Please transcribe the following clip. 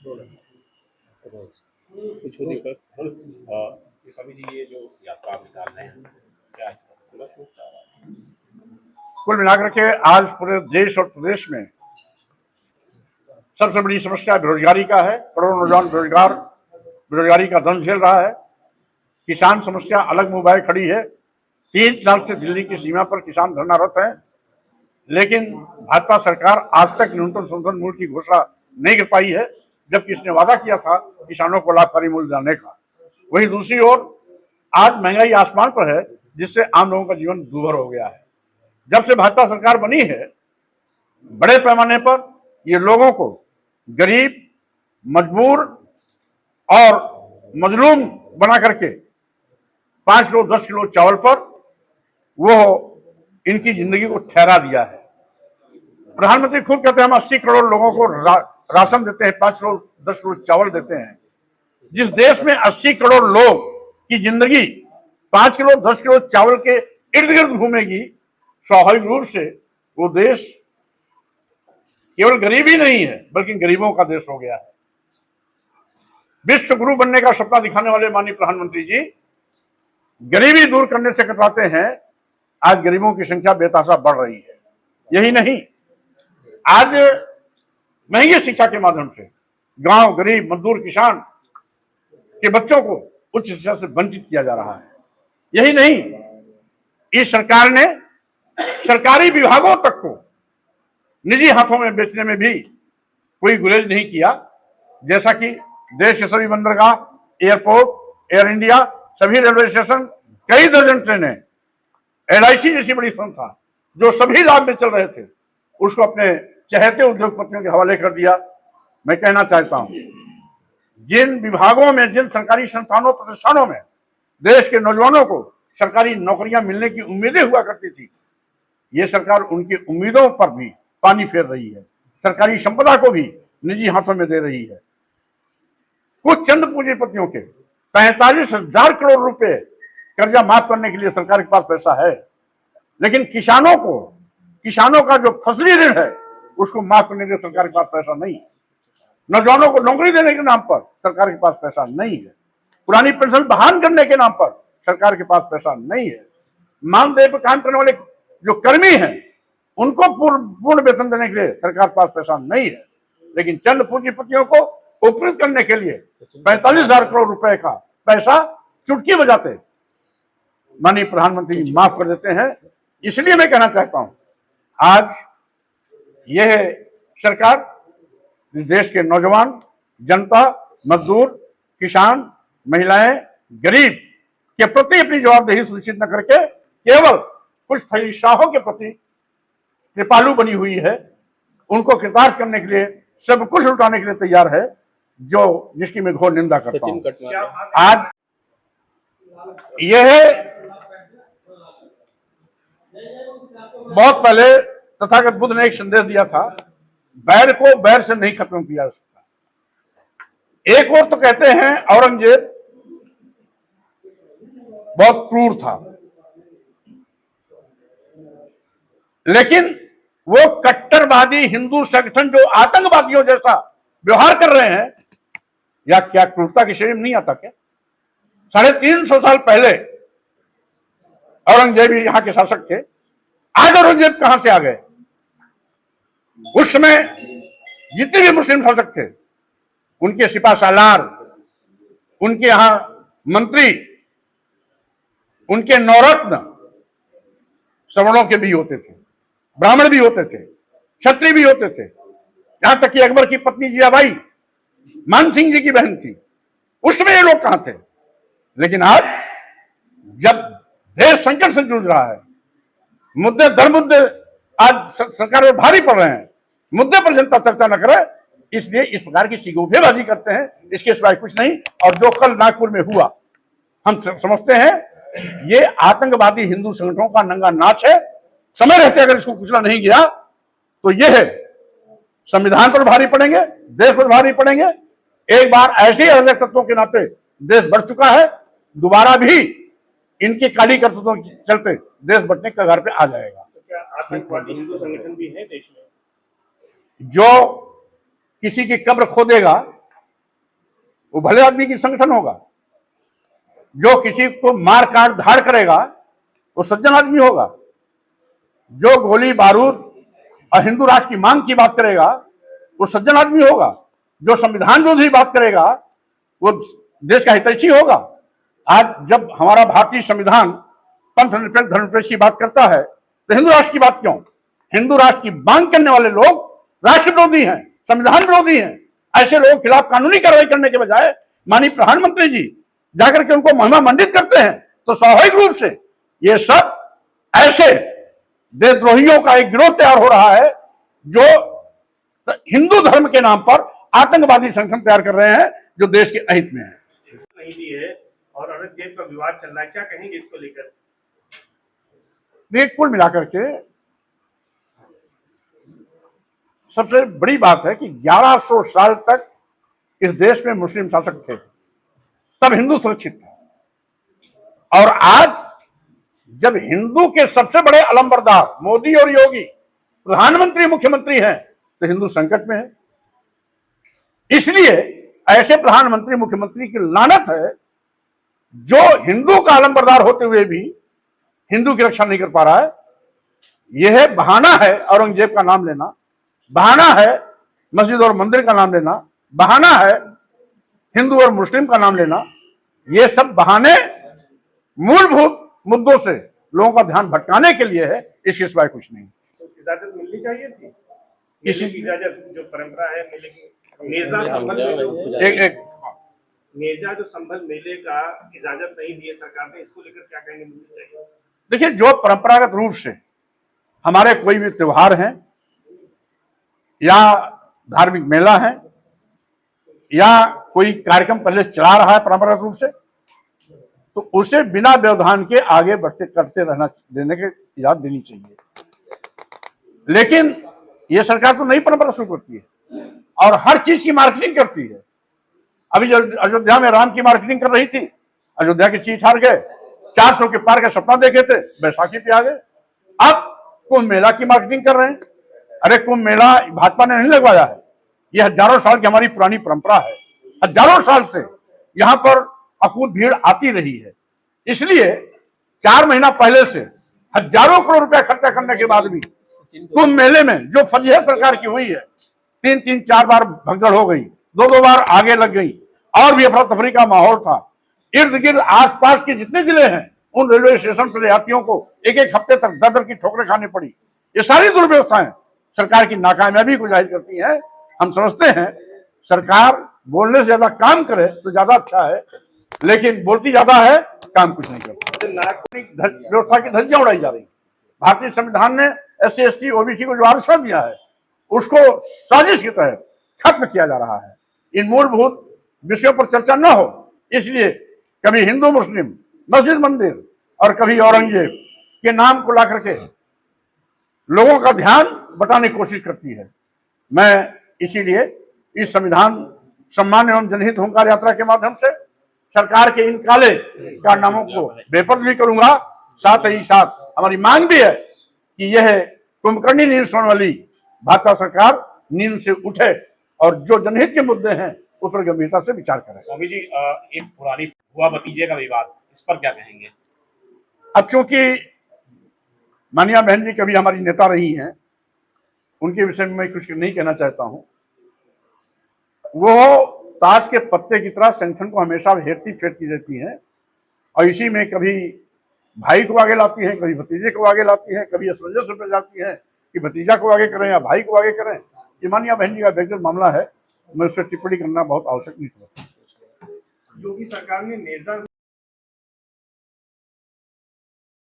पूछो दीपक। स्वामी जी, ये जो यात्रा आप निकाल रहे हैं, क्या इसका पूरा होता है? कुल मिलाकर के आज पूरे देश और प्रदेश में सबसे बड़ी समस्या बेरोजगारी का है। करोड़ों नौजवान बेरोजगारी का दंश झेल रहा है। किसान समस्या अलग मुंह खड़ी है। 3 साल से दिल्ली की सीमा पर किसान धरनारत हैं, लेकिन भाजपा सरकार आज तक न्यूनतम समर्थन मूल्य की घोषणा नहीं कर पाई है, जबकि इसने वादा किया था किसानों को लाभकारी मूल्य दिलाने का। वहीं दूसरी ओर आज महंगाई आसमान पर है, जिससे आम लोगों का जीवन दूभर हो गया है। जब से भाजपा सरकार बनी है, बड़े पैमाने पर ये लोगों को गरीब, मजबूर और मजलूम बना करके 5 किलो 10 किलो चावल पर वो इनकी जिंदगी को ठहरा दिया है। प्रधानमंत्री खुद कहते हैं हम 80 करोड़ लोगों को राशन देते हैं, 5 किलो 10 किलो चावल देते हैं। जिस देश में 80 करोड़ लोग की जिंदगी 5 किलो 10 किलो चावल के इर्द गिर्द घूमेगी, स्वाभाविक रूप से वो देश केवल गरीब ही नहीं है, बल्कि गरीबों का देश हो गया है। विश्व गुरु बनने का सपना दिखाने वाले माननीय प्रधानमंत्री जी गरीबी दूर करने से कतराते हैं। आज गरीबों की संख्या बेतहाशा बढ़ रही है। यही नहीं, आज महंगी शिक्षा के माध्यम से गांव, गरीब, मजदूर, किसान के बच्चों को उच्च शिक्षा से वंचित किया जा रहा है। यही नहीं, इस सरकार ने सरकारी विभागों तक को निजी हाथों में बेचने में भी कोई गुरेज नहीं किया। जैसा कि देश के सभी बंदरगाह, एयरपोर्ट, एयर इंडिया, सभी रेलवे स्टेशन, कई दर्जन ट्रेनें, LIC जैसी बड़ी संस्था जो सभी लाभ में चल रहे थे, उसको अपने चहेते उद्योगपतियों के हवाले कर दिया। मैं कहना चाहता हूं, जिन विभागों में, जिन सरकारी संस्थानों, प्रतिष्ठानों में देश के नौजवानों को सरकारी नौकरियां मिलने की उम्मीदें हुआ करती थी, ये सरकार उनकी उम्मीदों पर भी पानी फेर रही है। सरकारी संपदा को भी निजी हाथों में दे रही है। कुछ चंद पूंजीपतियों के 45,000 करोड़ रुपए कर्जा माफ करने के लिए सरकार के पास पैसा है, लेकिन किसानों का जो फसली ऋण है उसको माफ करने के लिए सरकार के पास पैसा नहीं है। नौजवानों को नौकरी देने के नाम पर सरकार के पास पैसा नहीं है। पुरानी पेंशन बहाल करने के नाम पर सरकार के पास पैसा नहीं है। मानदेय पर काम करने वाले जो कर्मी हैं उनको पूर्ण वेतन देने के लिए सरकार के पास पैसा नहीं है, लेकिन चंद पूंजीपतियों को उपकृत करने के लिए 45,000 करोड़ रुपए का पैसा चुटकी बजाते माननीय प्रधानमंत्री माफ कर देते हैं। इसलिए मैं कहना चाहता हूं, आज यह सरकार देश के नौजवान, जनता, मजदूर, किसान, महिलाएं, गरीब के प्रति अपनी जवाबदेही सुनिश्चित न करके केवल कुछ थैलीशाहों के प्रति कृपालु बनी हुई है। उनको कृतार्थ करने के लिए सब कुछ लुटाने के लिए तैयार है, जिसकी मैं घोर निंदा करता हूं। आज यह बहुत पहले तथागत बुद्ध ने एक संदेश दिया था, बैर को बैर से नहीं खत्म किया जा सकता। एक और तो कहते हैं औरंगजेब बहुत क्रूर था, लेकिन वो कट्टरवादी हिंदू संगठन जो आतंकवादियों जैसा व्यवहार कर रहे हैं, या क्या क्रूरता की श्रेणी में नहीं आता क्या? 350 साल पहले औरंगजेब यहां के शासक थे। आज औरंगजेब कहां से आ गए? उस समय जितने भी मुस्लिम शासक थे, उनके सिपा सालार, उनके यहां मंत्री, उनके नौरत्न सवर्णों के भी होते थे, ब्राह्मण भी होते थे, क्षत्रिय भी होते थे। यहां तक कि अकबर की पत्नी जियाबाई मान सिंह जी की बहन थी। उस समय ये लोग कहां थे? लेकिन आज जब देश संकट से जूझ रहा है, मुद्दे दर मुद्दे आज सरकार में भारी पड़ रहे हैं, मुद्दे पर जनता चर्चा न करे, इसलिए इस प्रकार की सिगोफेबाजी करते हैं। इसके सिवाय कुछ नहीं। और जो कल नागपुर में हुआ, हम समझते हैं ये आतंकवादी हिंदू संगठनों का नंगा नाच है। समय रहते अगर इसको कुचला नहीं गया तो यह संविधान पर भारी पड़ेंगे, देश पर भारी पड़ेंगे। एक बार ऐसे अराजक तत्वों के नाते देश बढ़ चुका है, दोबारा भी इनकी काली करतूतों के चलते देश बढ़ने का घर पे आ जाएगा। तो क्या आतंकवादी हिंदू संगठन भी है देश में? जो किसी की कब्र खोदेगा वो भले आदमी की संगठन होगा। जो किसी को मार काट धाड़ करेगा वो सज्जन आदमी होगा। जो गोली बारूद और हिंदू राष्ट्र की मांग की बात करेगा वो सज्जन आदमी होगा। जो संविधान विरोधी बात करेगा वो देश का हितैषी होगा। आज जब हमारा भारतीय संविधान पंथनिरपेक्ष धर्मनिरपेक्ष की बात करता है तो हिंदू राष्ट्र की बात क्यों? हिंदू राष्ट्र की मांग करने वाले लोग राष्ट्र विरोधी हैं, संविधान विरोधी हैं। ऐसे लोगों के खिलाफ कानूनी कार्रवाई करने के बजाय माननीय प्रधानमंत्री जी जाकर के उनको महिमा मंडित करते हैं, तो स्वाभाविक रूप से ये सब ऐसे देशद्रोहियों का एक गिरोह तैयार हो रहा है जो हिंदू धर्म के नाम पर आतंकवादी संगठन तैयार कर रहे हैं जो देश के अहित में है। नहीं दी है और औरंगजेब का विवाद चल रहा है, क्या कहेंगे इसको लेकर? कुल मिलाकर के सबसे बड़ी बात है कि 1100 साल तक इस देश में मुस्लिम शासक थे, तब हिंदू सुरक्षित था। और आज जब हिंदू के सबसे बड़े अलंबरदार मोदी और योगी प्रधानमंत्री मुख्यमंत्री हैं तो हिंदू संकट में है। इसलिए ऐसे प्रधानमंत्री मुख्यमंत्री की लानत है जो हिंदू का अलंबरदार होते हुए भी हिंदू की रक्षा नहीं कर पा रहा है। यह बहाना है औरंगजेब का नाम लेना, बहाना है मस्जिद और मंदिर का नाम लेना, बहाना है हिंदू और मुस्लिम का नाम लेना। ये सब बहाने मूलभूत मुद्दों से लोगों का ध्यान भटकाने के लिए है, इसके सिवाय कुछ नहीं। तो इजाजत मिलनी चाहिए थी, मेले की इजाजत जो परंपरा है मेले की, नेजा संभल नेजा जो संभल मेले का इजाजत नहीं दी है सरकार ने, इसको लेकर क्या कहने मिलनी चाहिए? देखिए, जो परंपरागत रूप से हमारे कोई भी त्योहार हैं या धार्मिक मेला है या कोई कार्यक्रम पहले चला रहा है परंपरागत रूप से, तो उसे बिना व्यवधान के आगे बढ़ते करते रहना देने की इजाजत देनी चाहिए। लेकिन ये सरकार तो नई परंपरा शुरू करती है और हर चीज की मार्केटिंग करती है। अभी जो अयोध्या में राम की मार्केटिंग कर रही थी, अयोध्या की चीज हार गए, 400 के पार का सपना देखे थे, बैसाखी पे आ गए। अब कुंभ मेला की मार्केटिंग कर रहे हैं। अरे कुंभ मेला भाजपा ने नहीं लगवाया है, ये हजारों साल की हमारी पुरानी परंपरा है। हजारों साल से यहाँ पर अकूत भीड़ आती रही है। इसलिए 4 महीना पहले से हजारों करोड़ रुपया खर्चा करने के बाद भी कुंभ मेले में जो फजीहत सरकार की हुई है, 3-4 बार भगदड़ हो गई, 2 बार आगे लग गई और भी अफरा तफरी का माहौल था। इर्द गिर्द आसपास के जितने जिले हैं उन रेलवे स्टेशन पर यात्रियों को एक हफ्ते तक दर की ठोकरें खानी पड़ी। ये सारी दुर्व्यवस्थाएं सरकार की नाकामयाबी को जाहिर करती हैं। हम समझते हैं सरकार बोलने से ज्यादा काम करे तो ज्यादा अच्छा है, लेकिन बोलती ज्यादा है, काम कुछ नहीं करती। नागरिक व्यवस्था की धज्जियां उड़ाई जा रही। भारतीय संविधान ने SC ST OBC को जो आरक्षण दिया है उसको साजिश के तहत खत्म किया जा रहा है। इन मूलभूत विषयों पर चर्चा न हो, इसलिए कभी हिंदू मुस्लिम, मस्जिद मंदिर और कभी औरंगजेब के नाम को ला करके लोगों का ध्यान बटाने की कोशिश करती है। मैं इसीलिए इस संविधान सम्मान एवं जनहित हुंकार यात्रा के माध्यम से सरकार के इन काले कारनामों को बेपर्द भी करूंगा। साथ ही साथ हमारी मांग भी है कि यह कुंभकर्णी नींद सोने वाली भाजपा सरकार नींद से उठे और जो जनहित के मुद्दे हैं उस पर गंभीरता से विचार करें। स्वामी जी, एक पुरानी बुआ भतीजे का विवाद, इस पर क्या कहेंगे? अब चूंकि मानिया बहन जी कभी हमारी नेता रही हैं, उनके विषय में मैं कुछ नहीं कहना चाहता हूं। वो ताश के पत्ते की तरह संगठन को हमेशा हेरती फेरती रहती हैं और इसी में कभी भाई को आगे लाती हैं, कभी भतीजे को आगे लाती हैं, कभी असमंजस पे जाती हैं कि भतीजा को आगे करें या भाई को आगे करें। ये मानिया बहन जी का व्यक्तिगत मामला है, मैं उस पर टिप्पणी करना बहुत आवश्यक नहीं समझता। योगी सरकार ने नेजा